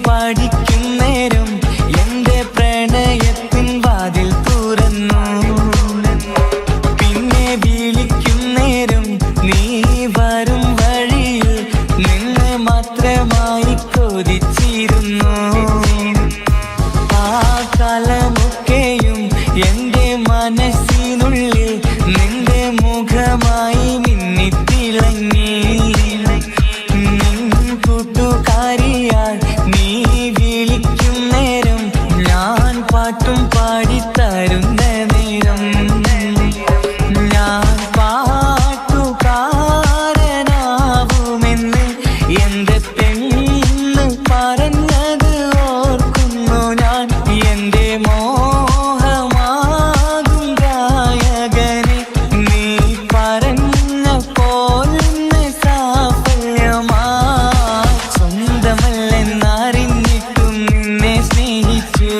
പഠിക്കും നേരം എന്റെ പ്രണയത്തിൻ വാതിൽ തുറന്നു. പിന്നെ വിളിക്കും നേരം നീ വരും വഴിയിൽ നിന്നെ മാത്രമായി കൊതിച്ചിരുന്നു. ആ കാലമൊക്കെയും എന്റെ മനസ്സിനുള്ളിൽ നിന്റെ മുഖമായി മിന്നിത്തിളങ്ങി. കൂട്ടുകാരിയാൽ നീ വിളിക്കും നേരം ഞാൻ പാട്ടും പാടിത്തരുന്ന നേരം ഞാൻ പാട്ടുകാരനാവുമെന്ന് എന്റെ പെണ്ണ് പറഞ്ഞത് ഓർക്കുന്നു ഞാൻ. എന്റെ മോഹമാകും ഗായകനെ നീ പറഞ്ഞ പോലിന്ന് സാഫല്യമാ. സ്വന്തമല്ലെന്നറിഞ്ഞിട്ടും നിന്നെ സ്നേഹിച്ചു.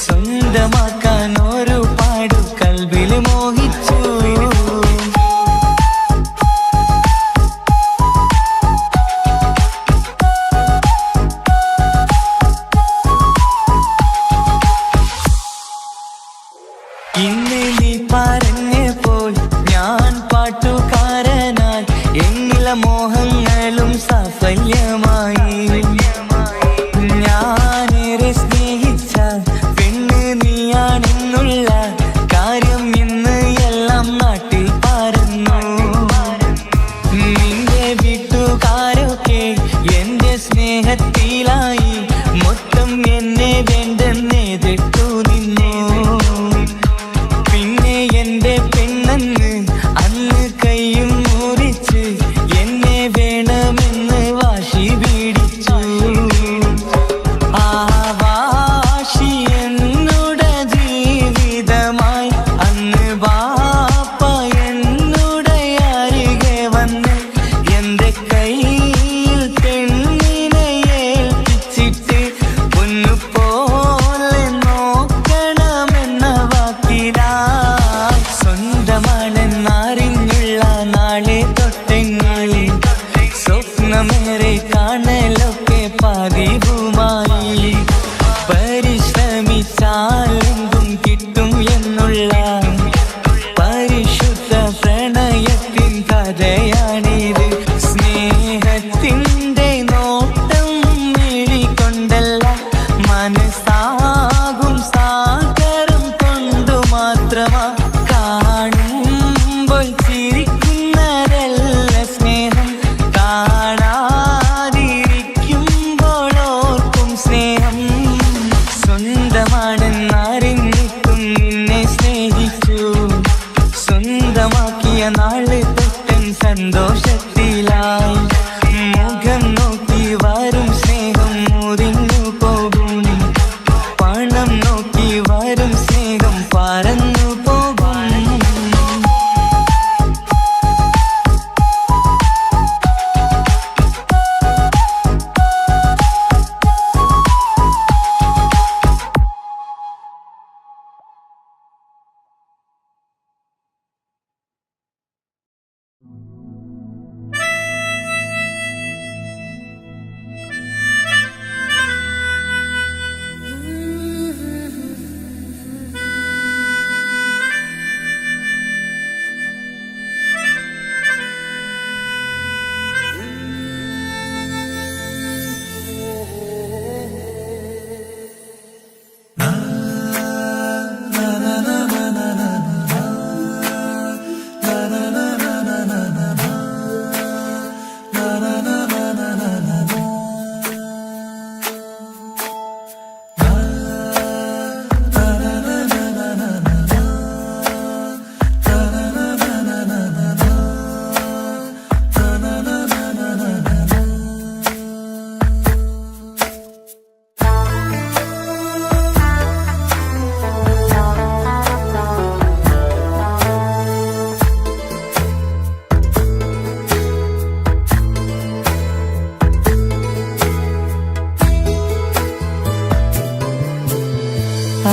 സ്വന്തമാക്കാൻ ഒരുപാട് കൽവിൽ മോഹിച്ചു. ഇന്ന് നീ പറഞ്ഞപ്പോൾ ഞാൻ പാട്ടുകാരനാൽ എന്നില മോഹങ്ങളും സാഫല്യമായി. ഞാനേറെ സ്നേഹിച്ച പെണ്ണ് നീയാണെന്നുള്ള കാര്യം ഇന്ന് എല്ലാം നാട്ടിൽ പറഞ്ഞു. നിന്റെ വീട്ടുകാരൊക്കെ എന്റെ സ്നേഹത്തിലായി മൊത്തം എന്നെ വേണ്ടെന്നെതിർത്തു നിന്നു. പിന്നെ എന്റെ പെണ്ണെന്ന് അന്ന് കൈയും മുറിച്ച് എന്നെ വേണമെന്ന് വാശി പിടിച്ചു. ആ വാശി എന്നോട് ജീവിതമായി. അന്ന് ബാപ്പ എന്നോട് അരികെ വന്ന് എന്റെ കയ്യിൽ പെണ്ണിനെ ഏൽപ്പിച്ചിട്ട് പൊന്നുപോലെ നോക്കണമെന്ന വാക്കിലായി. സ്വന്തമാണെന്നറിഞ്ഞുള്ള നാളെ തൊട്ടെങ്ങളിൽ സ്വപ്നമേറെ കാണലൊക്കെ പതിവുമായി. പരിശ്രമിച്ചാൽ എന്തും കിട്ടും എന്നുള്ള പരിശുദ്ധ പ്രണയത്തിൻ കഥയാണിത്. സ്നേഹത്തിൻ്റെ നോട്ടം മിഴികൊണ്ടല്ല മനസ്സാകും സാഗരം കൊണ്ടു മാത്രമാ. കാണുമ്പോൾ ചിരിക്കുന്നതല്ല സ്നേഹം, കാണാതിരിക്കുമ്പോൾ ഓർക്കും സ്നേഹം. സ്വന്തമാണെന്നറിഞ്ഞിട്ടും നിന്നെ സ്നേഹിച്ചു. സ്വന്തമാക്കിയ നാള് തൊട്ടൻ സന്തോഷത്തിലായി. മുഖം നോക്കി വരും സ്നേഹം മുറിഞ്ഞു പോകും. പണം നോക്കി വരും സ്നേഹം പറന്നു പോകും.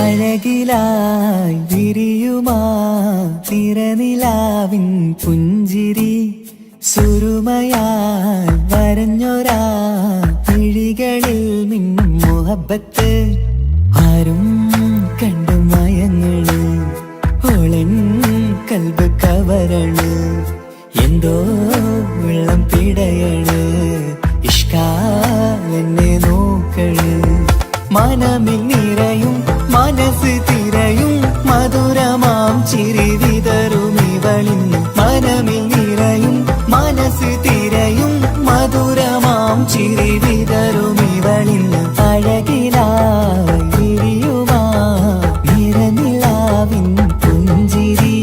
അഴകിലായി വിരിയുമാ തിരനിലാവിൻ പുഞ്ചിരി സുരുമയായി വരഞ്ഞൊരാ വിഴികളിൽ മിന്ന മുഹബത്ത് ആരും കണ്ടു മയങ്ങള് ഓളൻ കൽബ് കവരണ് എന്തോ വെള്ളം പിടയണ് ഇഷ്കാലെന്നെ നോക്കള് മനമിൽ നിറയും മനസ്സ് തിരയും മധുരമാം ചിരി വിതറും ഇവളിന്ന് മനമിൽ നിറയും മനസ്സ് തിരയും മധുരമാം ചിരി വിതറും ഇവളിന്ന് അഴകിലായി വിരിയുമാ നിറനിലാവിൻ പുഞ്ചിരി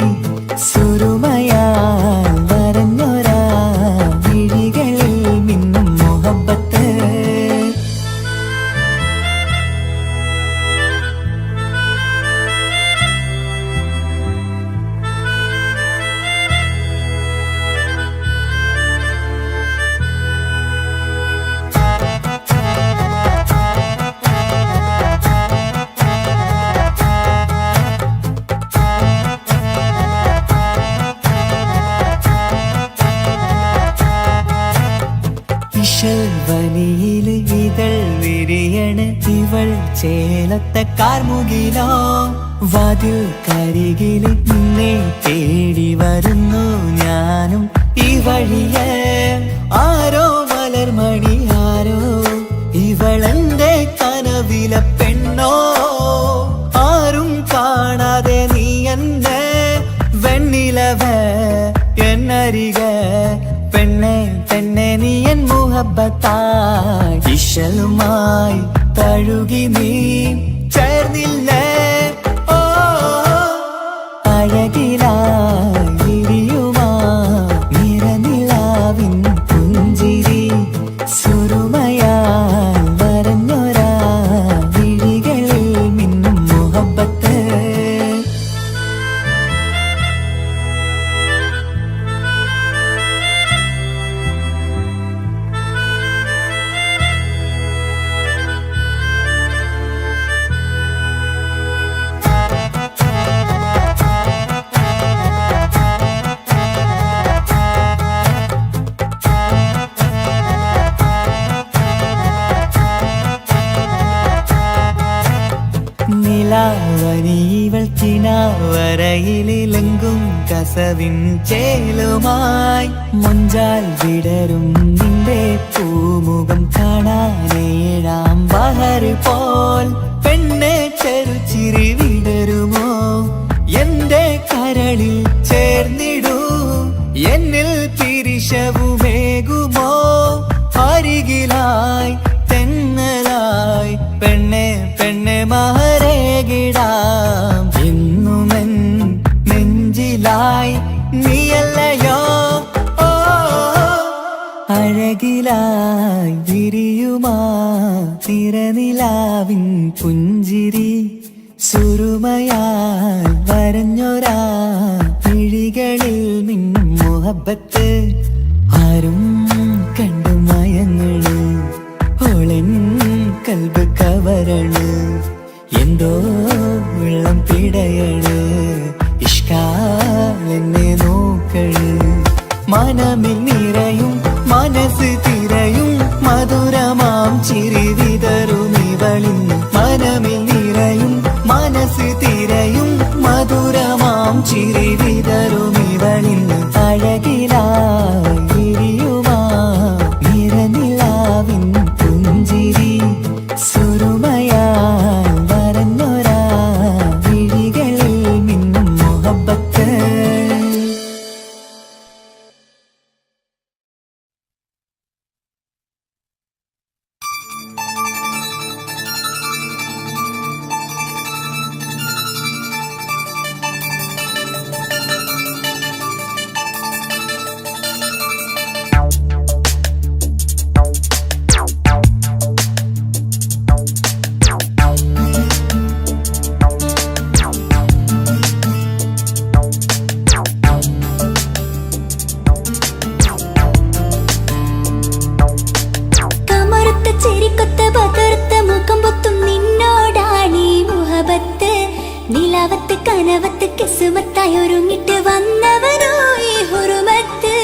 സുരുമയാൽ വരഞ്ഞൊരാ വിഴികളിൽ മിന്നും മുഹബത്ത് വനിയില് ഇതൾ വിരിയണ് ഇവൾ ചേലത്തെ കാർമുകിലോ വാതിൽ കരികില് നിന്നെ തേടി വരുന്നു ഞാനും ഈ വഴിയെ ആരോ മലർമണി ആരോ ഇവളെന്റെ കനവിലെ പെണ്ണോ ആരും കാണാതെ നീ എന്നെ വെണ്ണിലവ എന്നരിക പെണ്ണെ പെണ്ണെ നീ എൻ മുഹബത്തായി ഇശലുമായി തഴുകി നീ ചേർന്നില്ലേ ഓ അഴകിലായി വിരിയുമാ നിറനിലാവിൻ പുഞ്ചിരി സുരുമയാൽ വരഞ്ഞൊരാ വിഴികളിൽ മിന്നും മുഹബത്ത് നിലാവനിവൾ കിനാവരയിലെങ്കും കസവിൻ ചേലുമായി മൊഞ്ചാൽ വിടരും നിന്റെ പൂമുഖം കാണാനേഴാം ബഹറ് പോൽ പെണ്ണെ ചെറുചിരി വിടരുമോ എന്റെ കരളിൽ ചേർന്നിടൂ എന്നിൽ പിരിശവുമേകുമോ അരികിലായി തെന്നലായി പെണ്ണെ പെണ്ണെ മഹരേകിടാം എന്നുമെൻ നെഞ്ചിലായി നീയല്ലയോ ഓ അഴകിലായി വിരിയുമാ തിരനിലാവിൻ പുഞ്ചിരി സുരുമയാൽ വരഞ്ഞൊരാ വിഴികളിൽ മിന്നും മുഹബത്ത് ആരും കണ്ടു മയങ്ങള് ഓളൻ കൽബ് കവരണ് എന്തോ വെള്ളം പിടയണ് ഇഷ്കാലെന്നെ നോക്കള് മനമിൽ നിറയും മനസ്സ് തിരയും മധുരമാം ചിരി വിതറും ഇവളിന്ന് മനമിൽ നിറയും മനസ്സ് തിരയും മധുരമാം ചിരി വിതറും ഇവളിന്ന് അഴകിലായി വിരിയുമാ നിറനിലാവിൻ പുഞ്ചിരി സുരുമയാൽ വരഞ്ഞൊരാ വിഴികളിൽ മിന്നും മുഹബത്ത് നിലാവത്ത് കനവത്ത് കിസുമത്തായി ഒരുങ്ങിട്ട് വന്നവനോ ഈ ഹുറുമത്ത്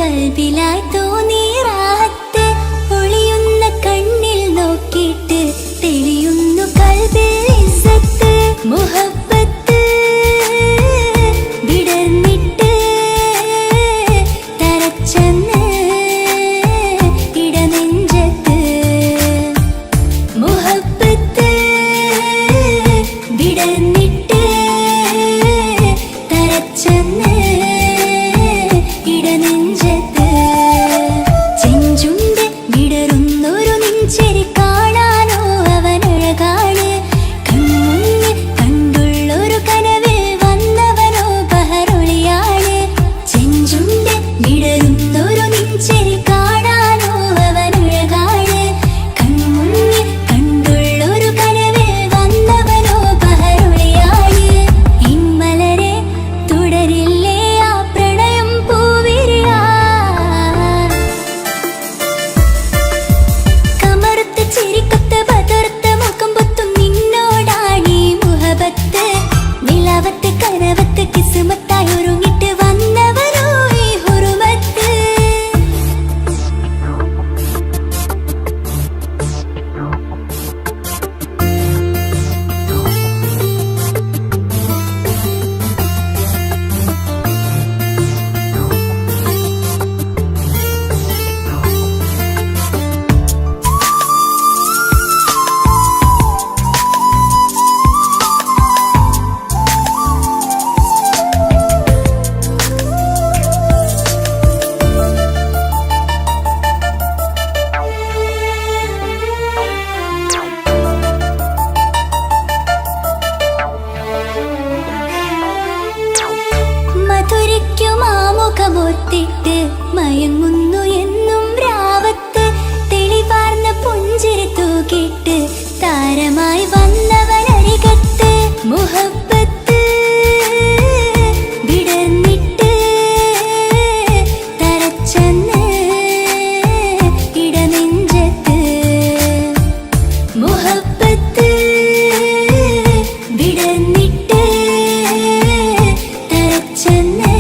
കൽബിലായി തോന്നി റാഹത്ത് ഒളിയുന്ന കണ്ണിൽ നോക്കിയിട്ട് തെളിയുന്നു കൽബിൽ ഇസ്സത്ത് മുഹബ്ബത്ത് വിടർന്നിട്ട് തരച്ചെന്ന് ഇടനെഞ്ചത്ത് മുഹബ്ബത്ത് വിടർന്നിട്ട് തരച്ചെന്ന് ഇടനെഞ്ചത്ത് ചെഞ്ചുണ്ട് വിടരുന്നൊരു നെഞ്ചിരി കാണാനോ അവനഴകാണ് കൺമുന്നിൽ കണ്ടുള്ളൊരു കനവിൽ വന്നവനോ ബഹറൊളിയാണ് ചെഞ്ചുണ്ട് വിടരുന്നൊരു നെഞ്ചിരി കാണാനോ അവനഴകാണ് കൺമുന്നിൽ കണ്ടുള്ളൊരു കനവിൽ വന്നവനോ ബഹറൊളിയാണ് ഇമ്മലരെ തുടരില്ലേ ആ പ്രണയം പൂവിരിയാ കമറുത്ത ചിരിക്കൊത്ത ബദർത്ത മുഖം പൊത്തും നിന്നോടാണീ മുഹബത്ത് നിലാവത്ത് കനവത്ത് കിസ്മത്തായി ഒരുങ്ങിട്ട് വന്നവനോ ഈ ഹുറുമത്ത് മധുരയ്ക്കും ആമുഖമൊത്തിട്ട് മയങ്ങുന്നു എന്നും രാവത്ത് തെളിവാർന്ന പുഞ്ചിരി തൂക്കിട്ട് താരമായി വന്നവനരികത്ത് മുഹബ്ബത്ത് വിടർന്നിട്ട് തരച്ചെന്ന് ഇടനെഞ്ചത്ത് മുഹബ്ബത്ത് വിടർന്നിട്ട് തരച്ചെന്ന്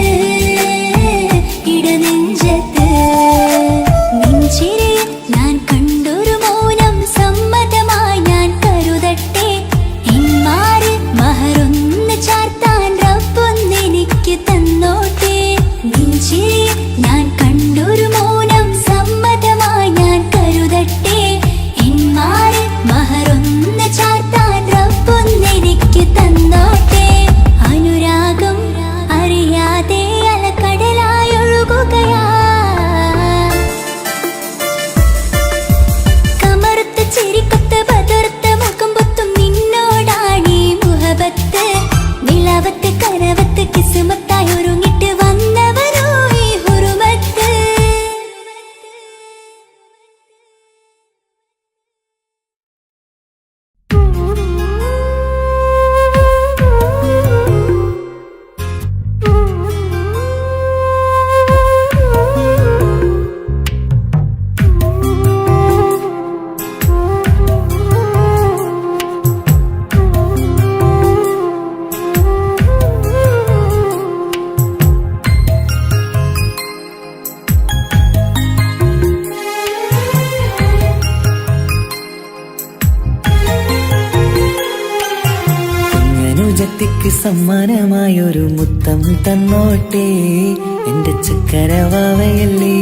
ഇടനെഞ്ചത്ത് നെഞ്ചിരിയിൽ ഞാൻ കണ്ടൊരു മൗനം സമ്മതമായി ഞാൻ കരുതട്ടെ ഇന്മാര് മഹറൊന്ന് ചാർത്താൻ റബ്ബൊന്നെനിക്ക് തന്നോട്ടെ നെഞ്ചിരിയിൽ ഞാൻ കണ്ടൊരു മൗനം സമ്മതമായി ഞാൻ കരുതട്ടെ ഇന്മാര് മഹറൊന്ന് ചാർത്താൻ റബ്ബൊന്നെനിക്ക് തന്നോട്ടെ അനുരാഗം അറിയാതെ അലക്കടലായൊഴുകുകയാ കമറുത്ത ചിരിക്കൊത്ത ബദർത്ത മുഖം പൊത്തും നിന്നോടാണീ മുഹബത്ത് നിലാവത്ത് കനവത്ത് കിസ്മത്തായി ഒരുങ്ങിട്ട് വന്നവനോ ഈ ഹുറുമത്ത് കുഞ്ഞനുജത്തിക്ക് സമ്മാനമായൊരു മുത്തം തന്നോട്ടെ എന്റെ ചക്കരവാവയല്ലേ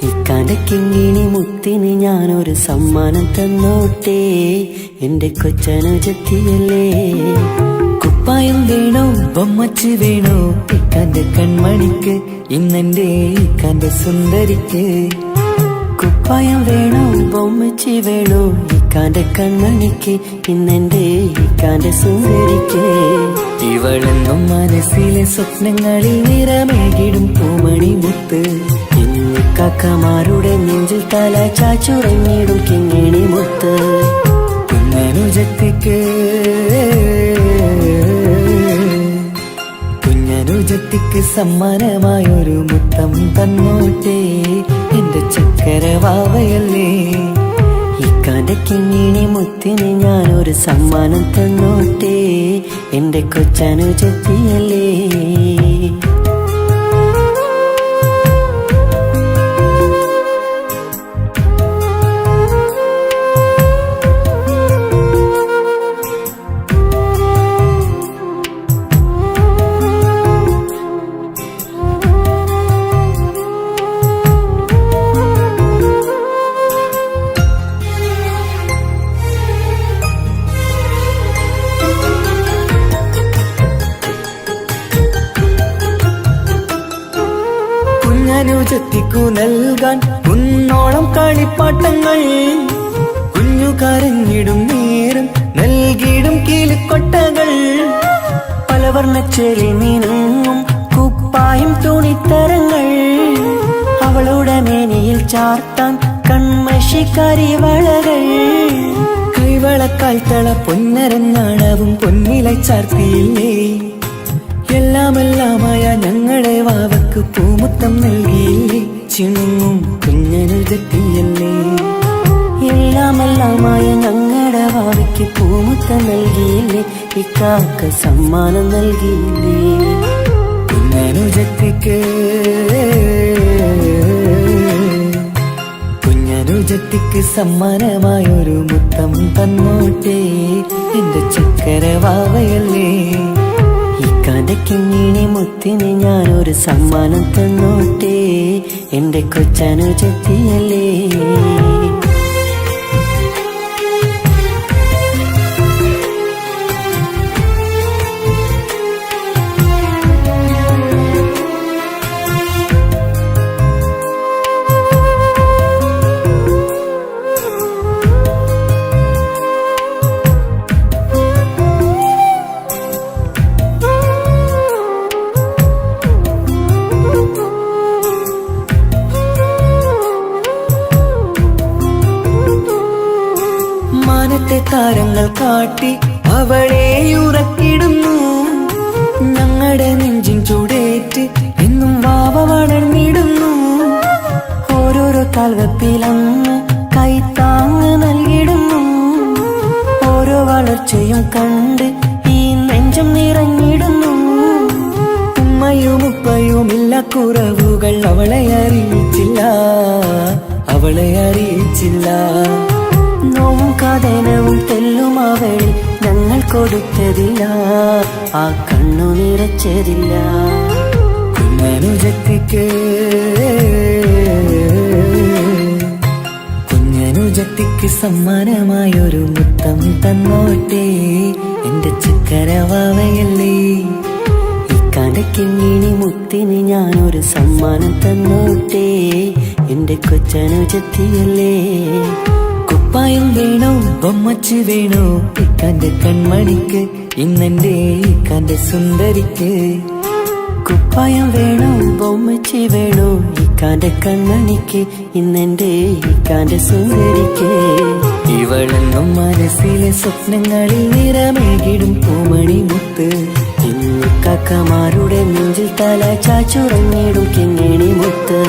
ഇക്കാണ്ടക്കിങ്ങിണി മുത്തിന് ഞാനൊരു സമ്മാനം തന്നോട്ടെ എന്റെ കൊച്ചനുജത്തിയല്ലേ കുപ്പായം വേണോ ബൊമ്മച്ച് വേണോ ഇക്കാന്റെ കൺമണിക്ക് ഇന്നെന്റെ ഇക്കാന്റെ സുന്ദരിക്ക് കുപ്പായം വേണോ ബൊമ്മച്ചി വേണോ ഇക്കാന്റെ കൺമണിക്ക് ഇന്നെന്റെ ഇക്കാന്റെ സുന്ദരിക്ക് ഇവളെന്നും മനസ്സിലെ സ്വപ്നങ്ങളിൽ നിറമേകിടും പൂമണി മുത്ത് ഇന്ന് കാക്കമാരുടെ നെഞ്ചിൽ തല ചാച്ചുറങ്ങിടും കിങ്ങിണി മുത്ത് കുഞ്ഞനുജത്തിക്ക് കുഞ്ഞനുജത്തിക്ക് സമ്മാനമായൊരു മുത്തം തന്നോട്ടെ എന്റെ ചക്കരവാവയല്ലേ ഇക്കാന്റെ കിങ്ങിണി മുത്തിന് ഞാനൊരു സമ്മാനം തന്നോട്ടെ എന്റെ കൊച്ചനുജത്തിയല്ലേ കുഞ്ഞനുജത്തിക്കു നൽകാൻ കുന്നോളം കളിപ്പാട്ടങ്ങൾ. കുഞ്ഞു കരഞ്ഞിടും നേരം നൽകിയിടും കീലിക്കൊട്ടകൾ. പലവർണ്ണച്ചേലിൽ മീനും കുപ്പായും തുണിത്തരങ്ങൾ. അവളുടെ മേനിയിൽ ചാർത്താൻ കൺമഷി കരിവളകൾ. കൈവളക്കാൽ തള പൊന്നരഞ്ഞാണവും പൊന്നില ചാർത്തിയില്ലേ. എല്ലാമെല്ലാമായ ഞങ്ങളുടെ വാവക്ക് പൂമുത്തം നൽകിയില്ലേ. ചിണുങ്ങും കുഞ്ഞനുജത്തിയല്ലേ. എല്ലാമെല്ലാമായ ഞങ്ങളുടെ വാവയ്ക്ക് പൂമുത്തം നൽകിയില്ലേ. ഇക്കാക്ക സമ്മാനം നൽകിയില്ലേ. കുഞ്ഞനുജത്തിക്ക് സമ്മാനമായൊരു മുത്തം തന്നോട്ടെ എന്റെ ചക്കര വാവയല്ലേ. ഇക്കാന്റെ കിങ്ങിണി മുത്തിന് ഞാനൊരു സമ്മാനം തന്നോട്ടെ എന്റെ കൊച്ചനുജത്തിയല്ലേ. മാനത്തെ താരങ്ങൾ കാട്ടി അവളെ ഉറക്കിടുന്നു. ഞങ്ങളുടെ നെഞ്ചിൻ ചൂടേറ്റ് എന്നും വാവ വളർന്നിടുന്നു. ഓരോരോ കാൽവെപ്പിലങ്ങ് കൈത്താങ്ങ് നൽകിടുന്നു. ഓരോ വളർച്ചയും കണ്ട് ഈ നെഞ്ചം നിറഞ്ഞിടുന്നു. ഉമ്മയും ഉപ്പയുമില്ല കുറവുകൾ അവളെ അറിയിച്ചില്ല, അവളെ അറിയിച്ചില്ല. നോവും കഥനവും തെല്ലും അവളിൽ ഞങ്ങൾ കൊടുത്തതില്ല. ആ കണ്ണു നിറച്ചതില്ല. കുഞ്ഞനുജത്തിക്ക് സമ്മാനമായൊരു മുത്തം തന്നോട്ടെ എന്റെ ചക്കര വാവയല്ലേ. ഇക്കാന്റെ കിങ്ങിണി മുത്തിന് ഞാനൊരു സമ്മാനം തന്നോട്ടെ എന്റെ കൊച്ചനുജത്തിയല്ലേ. കുപ്പായം വേണോ ബൊമ്മച്ച് വേണോ ഇക്കാന്റെ കൺമണിക്ക് ഇന്നെന്റെ ഇക്കാന്റെ സുന്ദരിക്ക്. കുപ്പായം വേണോ ബൊമ്മച്ചി വേണോ ഇക്കാന്റെ കൺമണിക്ക് ഇന്നെന്റെ ഇക്കാന്റെ സുന്ദരിക്ക്. ഇവളെന്നും മനസ്സിലെ സ്വപ്നങ്ങളിൽ നിറമേകിടും പൂമണി മുത്ത്. ഇന്ന് കാക്കമാരുടെ നെഞ്ചിൽ തല ചാച്ചുറങ്ങിടും കിങ്ങിണി മുത്ത്.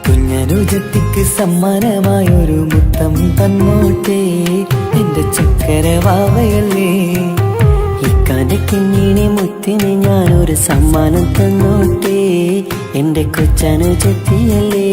കുഞ്ഞനുജത്തിക്ക് സമ്മാനമായൊരു മുത്തം തന്നോട്ടെ എന്റെ ചക്കര വാവയല്ലേ. ഇക്കാന്റെ കിങ്ങിണി മുത്തിന് ഞാനൊരു സമ്മാനം തന്നോട്ടെ എന്റെ കൊച്ചനുജത്തിയല്ലേ.